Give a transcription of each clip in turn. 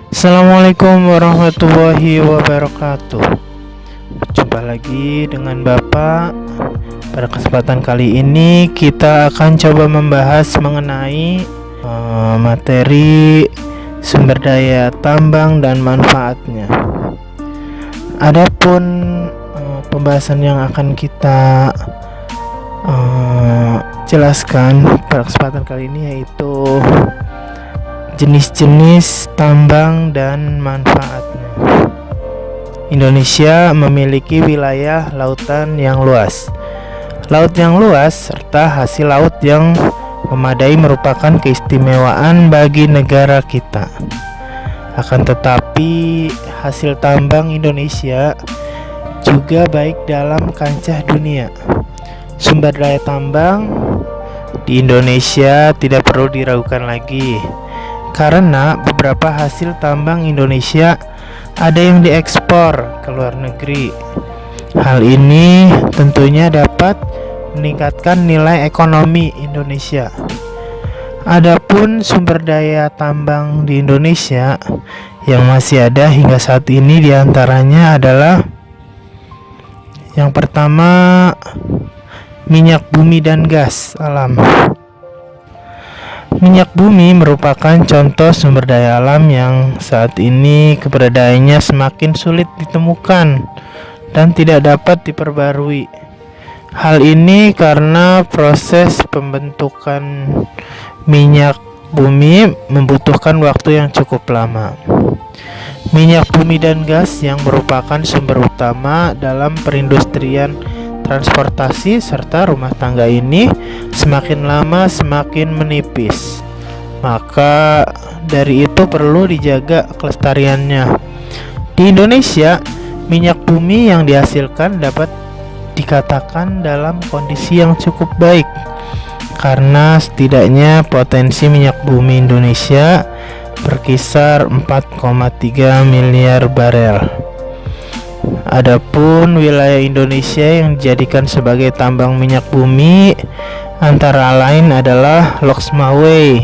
Assalamualaikum warahmatullahi wabarakatuh. Jumpa lagi dengan Bapak. Pada kesempatan kali ini kita akan coba membahas mengenai materi sumber daya tambang dan manfaatnya. Adapun pembahasan yang akan kita jelaskan pada kesempatan kali ini yaitu jenis-jenis tambang dan manfaatnya. Indonesia memiliki wilayah lautan yang luas. Laut yang luas serta hasil laut yang memadai merupakan keistimewaan bagi negara kita. Akan tetapi, hasil tambang Indonesia juga baik dalam kancah dunia. Sumber daya tambang di Indonesia tidak perlu diragukan lagi, karena beberapa hasil tambang Indonesia ada yang diekspor ke luar negeri. Hal ini tentunya dapat meningkatkan nilai ekonomi Indonesia. Adapun sumber daya tambang di Indonesia yang masih ada hingga saat ini diantaranya adalah yang pertama, minyak bumi dan gas alam. Minyak bumi merupakan contoh sumber daya alam yang saat ini keberadaannya semakin sulit ditemukan dan tidak dapat diperbarui. Hal ini karena proses pembentukan minyak bumi membutuhkan waktu yang cukup lama. Minyak bumi dan gas yang merupakan sumber utama dalam perindustrian transportasi serta rumah tangga ini semakin lama semakin menipis. Maka dari itu perlu dijaga kelestariannya. Di Indonesia, minyak bumi yang dihasilkan dapat dikatakan dalam kondisi yang cukup baik, karena setidaknya potensi minyak bumi Indonesia berkisar 4,3 miliar barel. Adapun wilayah Indonesia yang dijadikan sebagai tambang minyak bumi antara lain adalah Loksmawe,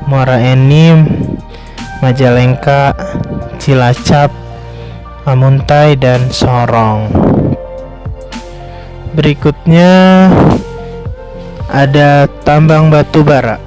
Muara Enim, Majalengka, Cilacap, Amuntai, dan Sorong. Berikutnya ada tambang batu bara.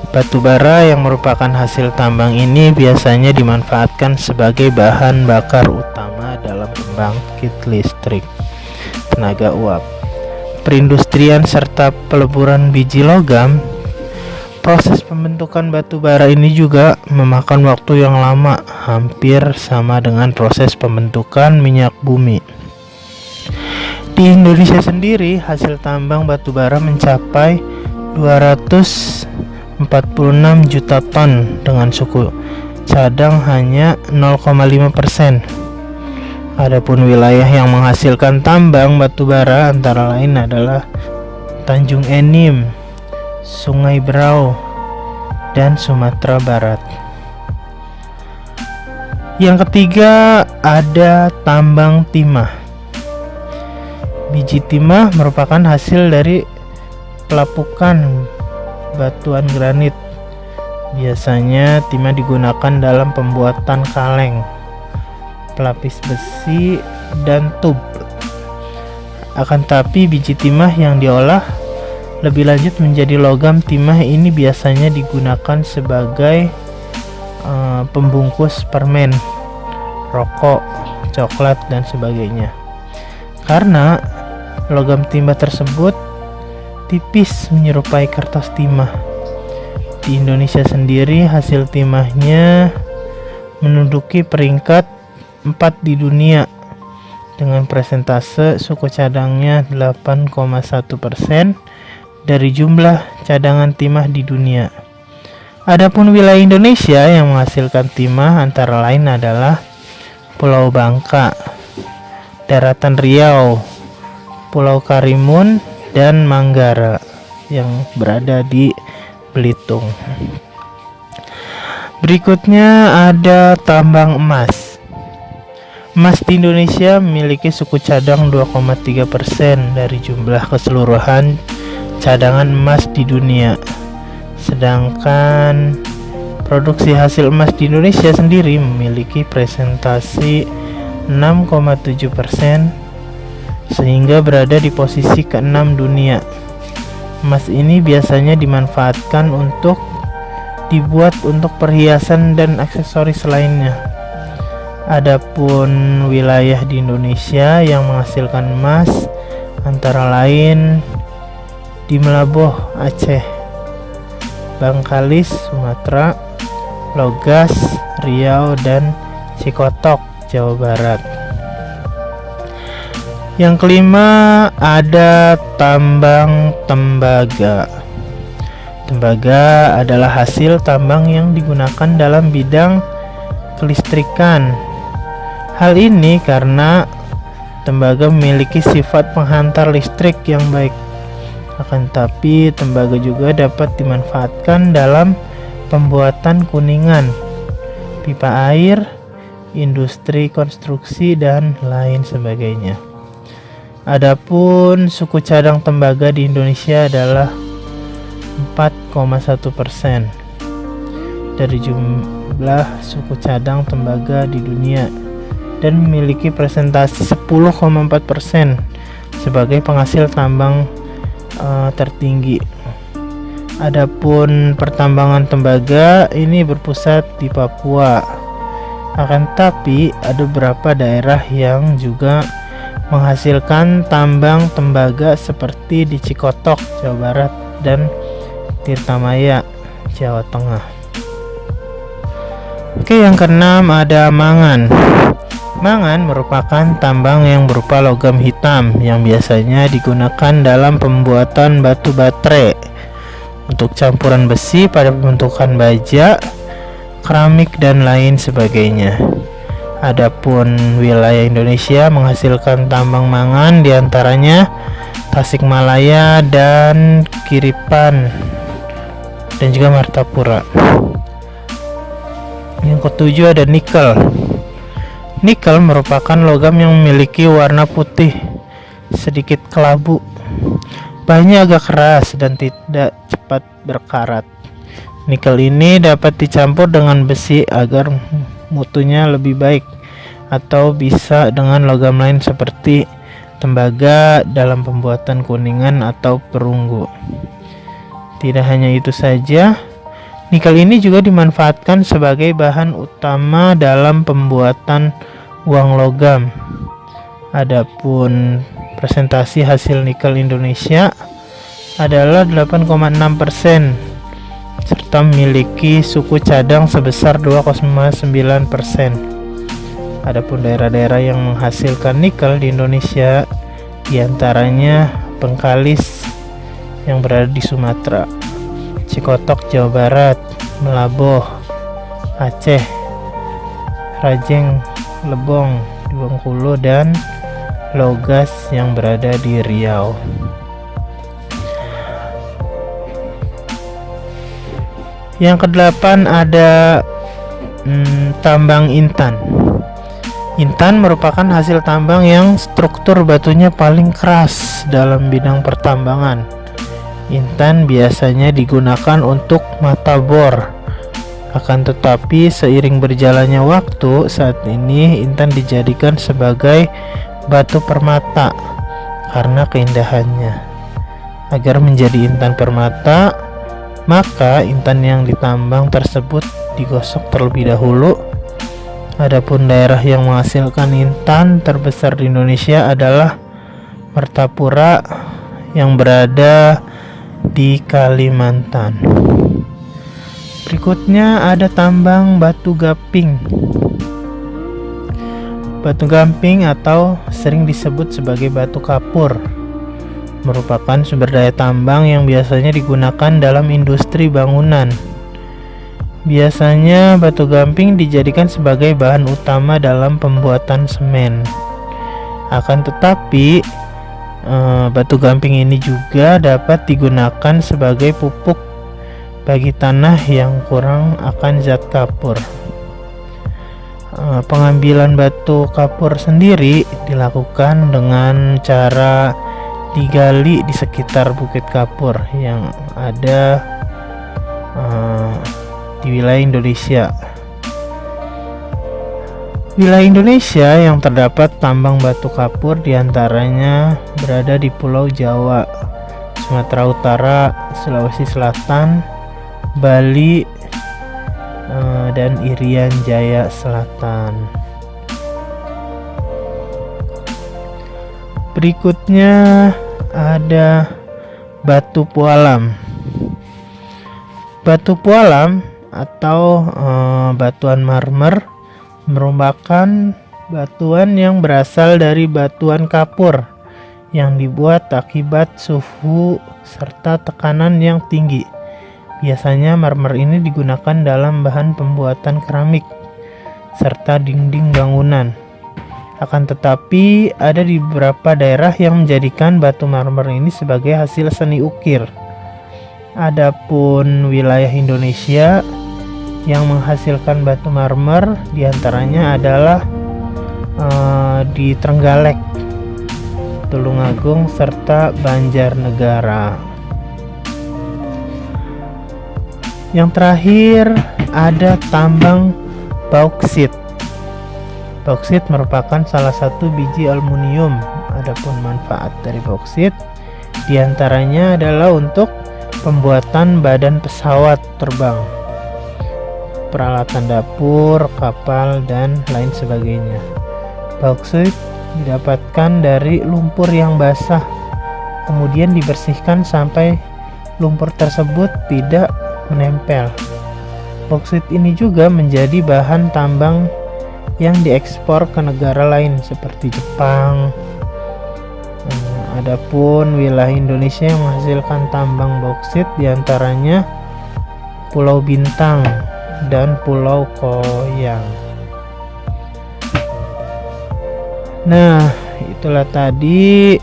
Batu bara yang merupakan hasil tambang ini biasanya dimanfaatkan sebagai bahan bakar utama dalam pembangkit listrik tenaga uap, perindustrian serta peleburan biji logam. Proses pembentukan batu bara ini juga memakan waktu yang lama, hampir sama dengan proses pembentukan minyak bumi. Di Indonesia sendiri, hasil tambang batu bara mencapai 246 juta ton dengan suku cadang hanya 0,5%. Adapun wilayah yang menghasilkan tambang batu bara antara lain adalah Tanjung Enim, Sungai Berau, dan Sumatera Barat. Yang ketiga ada tambang timah. Biji timah merupakan hasil dari pelapukan batuan granit. Biasanya timah digunakan dalam pembuatan kaleng, pelapis besi, dan tub. Akan tapi biji timah yang diolah lebih lanjut menjadi logam timah ini biasanya digunakan sebagai pembungkus permen, rokok, coklat, dan sebagainya. Karena logam timah tersebut tipis menyerupai kertas timah. Di Indonesia sendiri hasil timahnya menduduki peringkat 4 di dunia dengan persentase suku cadangnya 8,1% dari jumlah cadangan timah di dunia. Adapun wilayah Indonesia yang menghasilkan timah antara lain adalah Pulau Bangka, Daratan Riau, Pulau Karimun, dan Manggara yang berada di Belitung. Berikutnya ada tambang emas. Emas di Indonesia memiliki suku cadang 2,3% dari jumlah keseluruhan cadangan emas di dunia. Sedangkan Produksi hasil emas di Indonesia sendiri memiliki presentasi 6,7%, sehingga berada di posisi ke-6 dunia. Emas ini biasanya dimanfaatkan untuk dibuat untuk perhiasan dan aksesoris lainnya. Adapun wilayah di Indonesia yang menghasilkan emas antara lain di Melaboh, Aceh, Bangkalis, Sumatera, Logas, Riau, dan Cikotok, Jawa Barat. Yang kelima ada tambang tembaga. Tembaga adalah hasil tambang yang digunakan dalam bidang kelistrikan. Hal ini karena tembaga memiliki sifat penghantar listrik yang baik. Akan tetapi tembaga juga dapat dimanfaatkan dalam pembuatan kuningan, pipa air, industri konstruksi, dan lain sebagainya. Adapun suku cadang tembaga di Indonesia adalah 4,1% dari jumlah suku cadang tembaga di dunia dan memiliki presentasi 10,4% sebagai penghasil tambang tertinggi. Adapun pertambangan tembaga ini berpusat di Papua. Akan tetapi ada beberapa daerah yang juga menghasilkan tambang tembaga seperti di Cikotok, Jawa Barat, dan Tirtamaya, Jawa Tengah. Oke, yang keenam ada mangan. Mangan merupakan tambang yang berupa logam hitam yang biasanya digunakan dalam pembuatan batu baterai, untuk campuran besi pada pembentukan baja, keramik, dan lain sebagainya. Adapun wilayah Indonesia menghasilkan tambang mangan diantaranya Tasikmalaya dan Kiripan, dan juga Martapura. Yang ketujuh ada nikel. Nikel merupakan logam yang memiliki warna putih, sedikit kelabu, bahannya agak keras dan tidak cepat berkarat. Nikel ini dapat dicampur dengan besi agar mutunya lebih baik, atau bisa dengan logam lain seperti tembaga dalam pembuatan kuningan atau perunggu. Tidak hanya itu saja, nikel ini juga dimanfaatkan sebagai bahan utama dalam pembuatan uang logam. Adapun presentasi hasil nikel Indonesia adalah 8,6%, serta memiliki suku cadang sebesar 2,9%. Adapun daerah-daerah yang menghasilkan nikel di Indonesia diantaranya Bengkalis yang berada di Sumatera, Cikotok, Jawa Barat, Melaboh, Aceh, Rajeng, Lebong di Bengkulu, dan Logas yang berada di Riau. Yang kedelapan ada tambang intan. Intan merupakan hasil tambang yang struktur batunya paling keras dalam bidang pertambangan. Intan biasanya digunakan untuk mata bor. Akan tetapi seiring berjalannya waktu, saat ini intan dijadikan sebagai batu permata karena keindahannya. Agar menjadi intan permata, maka intan yang ditambang tersebut digosok terlebih dahulu. Adapun daerah yang menghasilkan intan terbesar di Indonesia adalah Martapura yang berada di Kalimantan. Berikutnya ada tambang batu gamping. Batu gamping atau sering disebut sebagai batu kapur merupakan sumber daya tambang yang biasanya digunakan dalam industri bangunan. Biasanya batu gamping dijadikan sebagai bahan utama dalam pembuatan semen. Akan tetapi batu gamping ini juga dapat digunakan sebagai pupuk bagi tanah yang kurang akan zat kapur. Pengambilan batu kapur sendiri dilakukan dengan cara digali di sekitar bukit kapur yang ada di di wilayah Indonesia. Wilayah Indonesia yang terdapat tambang batu kapur diantaranya berada di Pulau Jawa, Sumatera Utara, Sulawesi Selatan, Bali, dan Irian Jaya Selatan. Berikutnya ada Batu Pualam. Batu Pualam atau batuan marmer merupakan batuan yang berasal dari batuan kapur yang dibuat akibat suhu serta tekanan yang tinggi. Biasanya marmer ini digunakan dalam bahan pembuatan keramik serta dinding bangunan. Akan tetapi ada di beberapa daerah yang menjadikan batu marmer ini sebagai hasil seni ukir. Adapun wilayah Indonesia yang menghasilkan batu marmer diantaranya adalah di Trenggalek, Tulungagung, serta Banjarnegara. Yang terakhir ada tambang bauksit. Bauksit merupakan salah satu biji aluminium. Adapun manfaat dari bauksit diantaranya adalah untuk pembuatan badan pesawat terbang, peralatan dapur, kapal, dan lain sebagainya. Bauksit didapatkan dari lumpur yang basah, kemudian dibersihkan sampai lumpur tersebut tidak menempel. Bauksit ini juga menjadi bahan tambang yang diekspor ke negara lain seperti Jepang. Adapun wilayah Indonesia yang menghasilkan tambang bauksit diantaranya Pulau Bintang dan Pulau Koyang. Nah, itulah tadi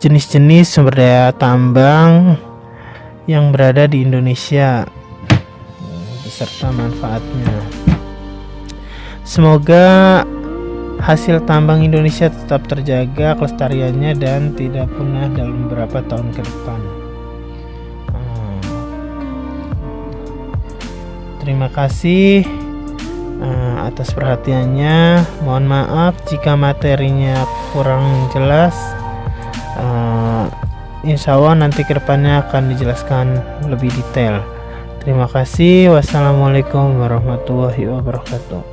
jenis-jenis sumber daya tambang yang berada di Indonesia beserta manfaatnya. Semoga hasil tambang Indonesia tetap terjaga kelestariannya dan tidak punah dalam beberapa tahun ke depan. Terima kasih atas perhatiannya. Mohon maaf jika materinya kurang jelas. Insya Allah nanti kedepannya akan dijelaskan lebih detail. Terima kasih. Wassalamualaikum warahmatullahi wabarakatuh.